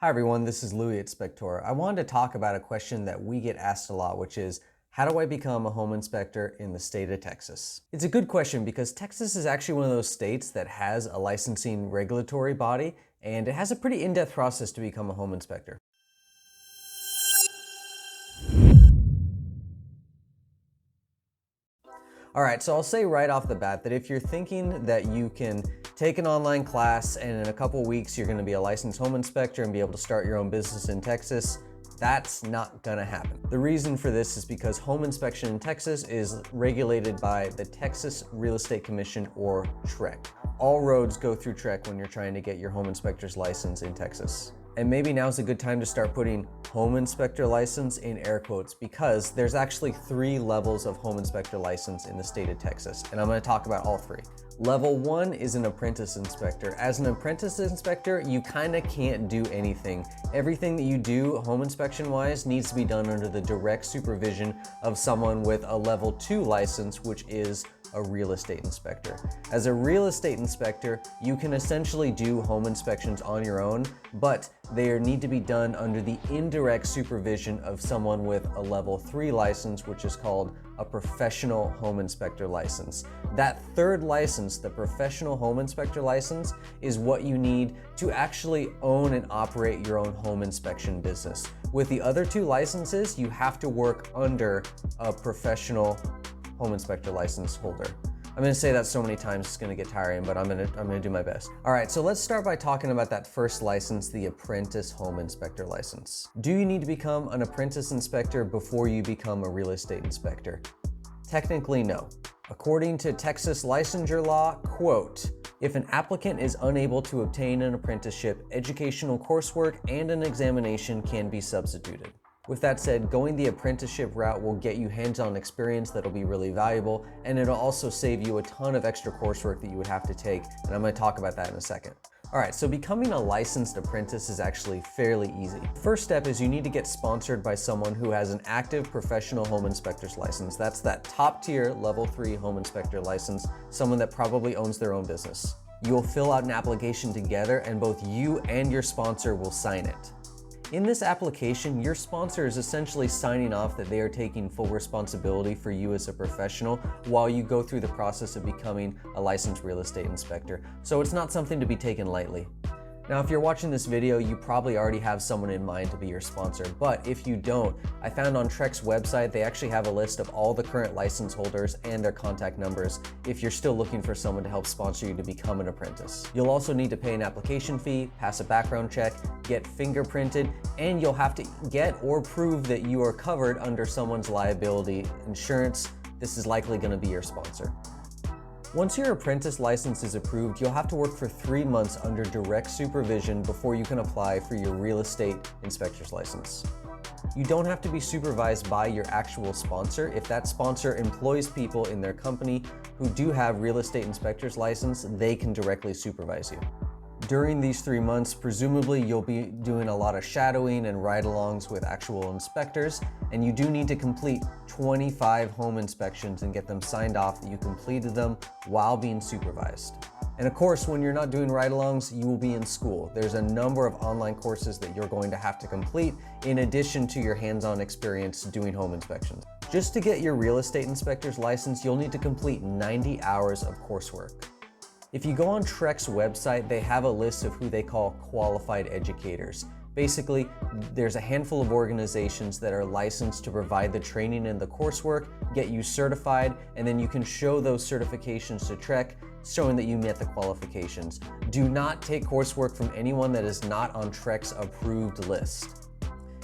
Hi everyone, this is Louis at Spectora. I wanted to talk about a question that we get asked a lot, which is, how do I become a home inspector in the state of Texas? It's a good question because Texas is actually one of those states that has a licensing regulatory body, and it has a pretty in-depth process to become a home inspector. All right, so I'll say right off the bat that if you're thinking that you can take an online class and in a couple weeks you're gonna be a licensed home inspector and be able to start your own business in Texas, that's not gonna happen. The reason for this is because home inspection in Texas is regulated by the Texas Real Estate Commission, or TREC. All roads go through TREC when you're trying to get your home inspector's license in Texas. And maybe now's a good time to start putting home inspector license in air quotes, because there's actually 3 levels of home inspector license in the state of Texas, and I'm going to talk about all 3. Level 1 is an apprentice inspector. As an apprentice inspector, you kind of can't do anything. Everything that you do home inspection wise needs to be done under the direct supervision of someone with a level 2 license, which is a real estate inspector. As a real estate inspector, you can essentially do home inspections on your own, but they need to be done under the indirect supervision of someone with a level 3 license, which is called a professional home inspector license. That 3rd license, the professional home inspector license, is what you need to actually own and operate your own home inspection business. With the other 2 licenses, you have to work under a professional home inspector license holder. I'm gonna say that so many times it's gonna get tiring, but I'm gonna do my best. All right, so let's start by talking about that first license, the apprentice home inspector license. Do you need to become an apprentice inspector before you become a real estate inspector? Technically, no. According to Texas licensure law, quote, if an applicant is unable to obtain an apprenticeship, educational coursework and an examination can be substituted. With that said, going the apprenticeship route will get you hands-on experience that'll be really valuable, and it'll also save you a ton of extra coursework that you would have to take, and I'm going to talk about that in a second. All right, so becoming a licensed apprentice is actually fairly easy. First step is you need to get sponsored by someone who has an active professional home inspector's license. That's that top tier level 3 home inspector license, someone that probably owns their own business. You'll fill out an application together, and both you and your sponsor will sign it. In this application, your sponsor is essentially signing off that they are taking full responsibility for you as a professional while you go through the process of becoming a licensed real estate inspector. So it's not something to be taken lightly. Now, if you're watching this video, you probably already have someone in mind to be your sponsor, but if you don't, I found on TREC's website, they actually have a list of all the current license holders and their contact numbers if you're still looking for someone to help sponsor you to become an apprentice. You'll also need to pay an application fee, pass a background check, get fingerprinted, and you'll have to get or prove that you are covered under someone's liability insurance. This is likely going to be your sponsor. Once your apprentice license is approved, you'll have to work for 3 months under direct supervision before you can apply for your real estate inspector's license. You don't have to be supervised by your actual sponsor. If that sponsor employs people in their company who do have real estate inspector's license, they can directly supervise you. During these 3 months, presumably you'll be doing a lot of shadowing and ride-alongs with actual inspectors, and you do need to complete 25 home inspections and get them signed off that you completed them while being supervised. And of course, when you're not doing ride-alongs, you will be in school. There's a number of online courses that you're going to have to complete in addition to your hands-on experience doing home inspections. Just to get your real estate inspector's license, you'll need to complete 90 hours of coursework. If you go on TREC's website, they have a list of who they call qualified educators. Basically, there's a handful of organizations that are licensed to provide the training and the coursework, get you certified, and then you can show those certifications to TREC, showing that you met the qualifications. Do not take coursework from anyone that is not on TREC's approved list.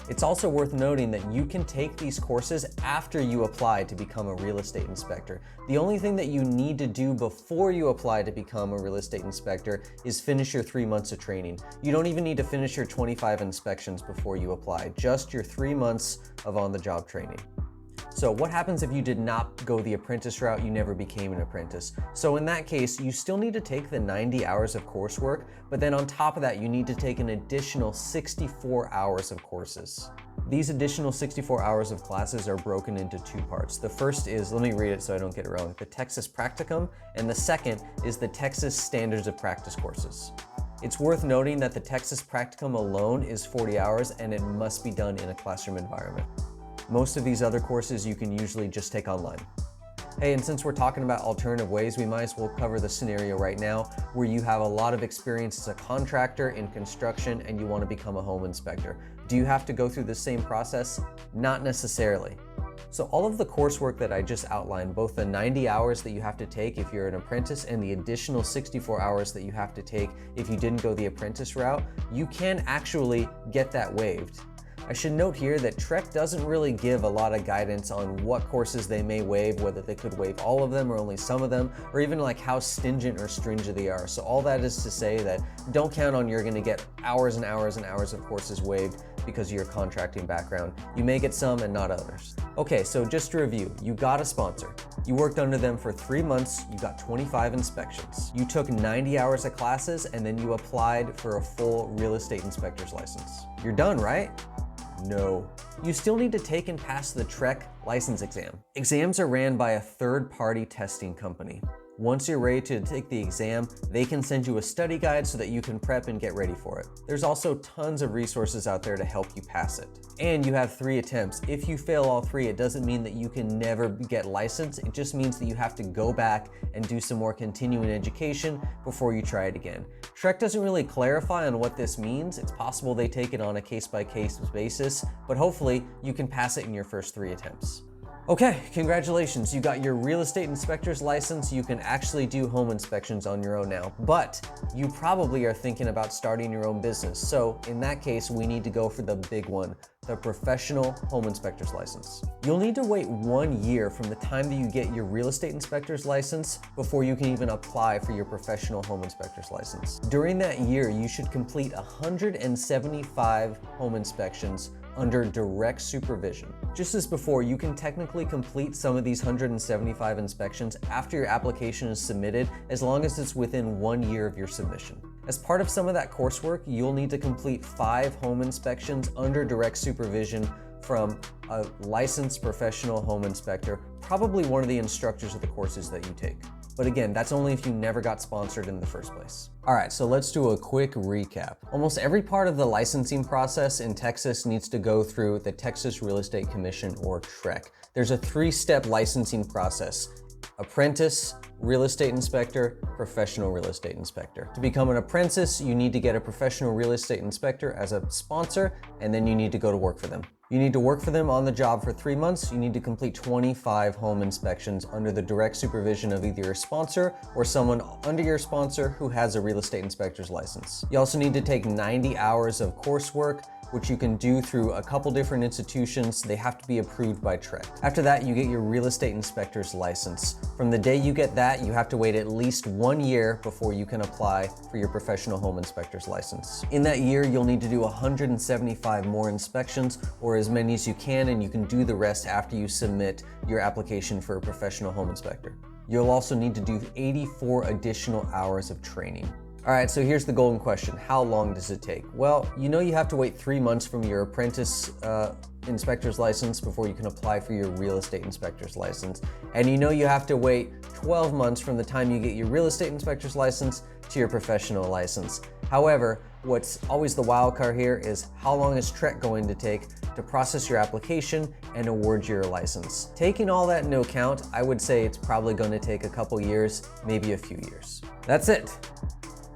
It's also worth noting that you can take these courses after you apply to become a real estate inspector. The only thing that you need to do before you apply to become a real estate inspector is finish your 3 months of training. You don't even need to finish your 25 inspections before you apply, just your 3 months of on-the-job training. So what happens if you did not go the apprentice route, you never became an apprentice? So in that case, you still need to take the 90 hours of coursework, but then on top of that, you need to take an additional 64 hours of courses. These additional 64 hours of classes are broken into 2 parts. The first is, let me read it so I don't get it wrong, the Texas Practicum, and the second is the Texas Standards of Practice courses. It's worth noting that the Texas practicum alone is 40 hours and it must be done in a classroom environment. Most of these other courses you can usually just take online. Hey, and since we're talking about alternative ways, we might as well cover the scenario right now where you have a lot of experience as a contractor in construction and you want to become a home inspector. Do you have to go through the same process? Not necessarily. So all of the coursework that I just outlined, both the 90 hours that you have to take if you're an apprentice and the additional 64 hours that you have to take if you didn't go the apprentice route, you can actually get that waived. I should note here that TREC doesn't really give a lot of guidance on what courses they may waive, whether they could waive all of them or only some of them, or even like how stingent or stringent they are. So all that is to say that don't count on you're gonna get hours and hours and hours of courses waived because of your contracting background. You may get some and not others. Okay, so just to review, you got a sponsor. You worked under them for 3 months, you got 25 inspections. You took 90 hours of classes and then you applied for a full real estate inspector's license. You're done, right? No. You still need to take and pass the TREC license exam. Exams are ran by a third-party testing company. Once you're ready to take the exam, they can send you a study guide so that you can prep and get ready for it. There's also tons of resources out there to help you pass it. And you have 3 attempts. If you fail all 3, it doesn't mean that you can never get licensed. It just means that you have to go back and do some more continuing education before you try it again. TREC doesn't really clarify on what this means. It's possible they take it on a case-by-case basis, but hopefully you can pass it in your first 3 attempts. Okay, congratulations, you got your real estate inspector's license. You can actually do home inspections on your own now, but you probably are thinking about starting your own business. So in that case, we need to go for the big one, the professional home inspector's license. You'll need to wait 1 year from the time that you get your real estate inspector's license before you can even apply for your professional home inspector's license. During that year, you should complete 175 home inspections under direct supervision. Just as before, you can technically complete some of these 175 inspections after your application is submitted, as long as it's within 1 year of your submission. As part of some of that coursework, you'll need to complete 5 home inspections under direct supervision from a licensed professional home inspector, probably one of the instructors of the courses that you take. But again, that's only if you never got sponsored in the first place. All right, so let's do a quick recap. Almost every part of the licensing process in Texas needs to go through the Texas Real Estate Commission, or TREC. There's a 3-step licensing process: apprentice, real estate inspector, professional real estate inspector. To become an apprentice, you need to get a professional real estate inspector as a sponsor, and then you need to go to work for them. You need to work for them on the job for 3 months. You need to complete 25 home inspections under the direct supervision of either your sponsor or someone under your sponsor who has a real estate inspector's license. You also need to take 90 hours of coursework, which you can do through a couple different institutions. They have to be approved by TREC. After that, you get your real estate inspector's license. From the day you get that, you have to wait at least 1 year before you can apply for your professional home inspector's license. In that year, you'll need to do 175 more inspections, or as many as you can, and you can do the rest after you submit your application for a professional home inspector. You'll also need to do 84 additional hours of training. All right, so here's the golden question. How long does it take? Well, you know you have to wait 3 months from your apprentice inspector's license before you can apply for your real estate inspector's license. And you know you have to wait 12 months from the time you get your real estate inspector's license to your professional license. However, what's always the wild card here is how long is TREC going to take to process your application and award your license. Taking all that into account, I would say it's probably going to take a couple years, maybe a few years. That's it.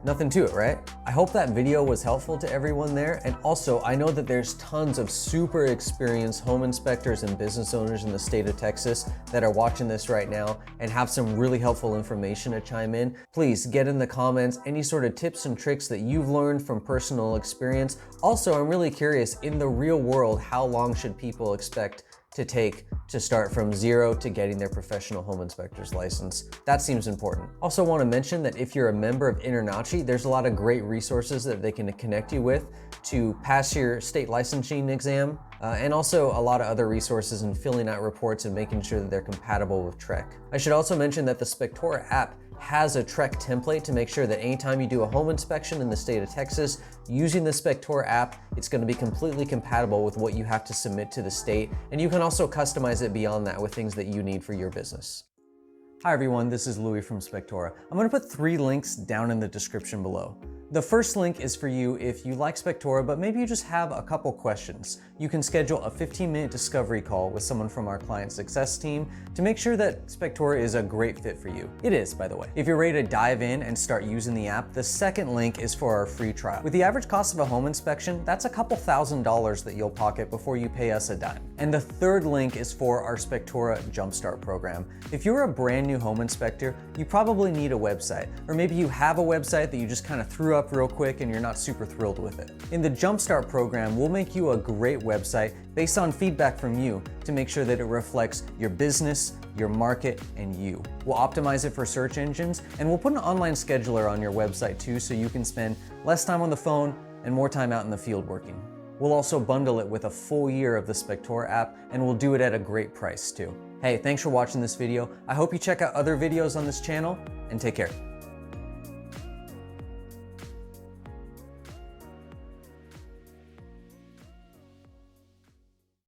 Nothing to it, right? I hope that video was helpful to everyone there. And also, I know that there's tons of super experienced home inspectors and business owners in the state of Texas that are watching this right now and have some really helpful information to chime in. Please get in the comments any sort of tips and tricks that you've learned from personal experience. Also, I'm really curious, in the real world, how long should people expect to take to start from 0 to getting their professional home inspector's license? That seems important. Also want to mention that if you're a member of InterNACHI, there's a lot of great resources that they can connect you with to pass your state licensing exam, and also a lot of other resources in filling out reports and making sure that they're compatible with TREC. I should also mention that the Spectora app has a TREC template to make sure that anytime you do a home inspection in the state of Texas, using the Spectora app, it's going to be completely compatible with what you have to submit to the state, and you can also customize it beyond that with things that you need for your business. Hi everyone, this is Louis from Spectora. I'm going to put 3 links down in the description below. The first link is for you if you like Spectora, but maybe you just have a couple questions. You can schedule a 15-minute discovery call with someone from our client success team to make sure that Spectora is a great fit for you. It is, by the way. If you're ready to dive in and start using the app, the second link is for our free trial. With the average cost of a home inspection, that's a couple $1,000s that you'll pocket before you pay us a dime. And the third link is for our Spectora Jumpstart program. If you're a brand new home inspector, you probably need a website, or maybe you have a website that you just kind of threw up real quick and you're not super thrilled with it. In the Jumpstart program, we'll make you a great website based on feedback from you to make sure that it reflects your business, your market, and you. We'll optimize it for search engines, and we'll put an online scheduler on your website too, so you can spend less time on the phone and more time out in the field working. We'll also bundle it with a full year of the Spectora app, and we'll do it at a great price too. Hey, thanks for watching this video. I hope you check out other videos on this channel, and take care.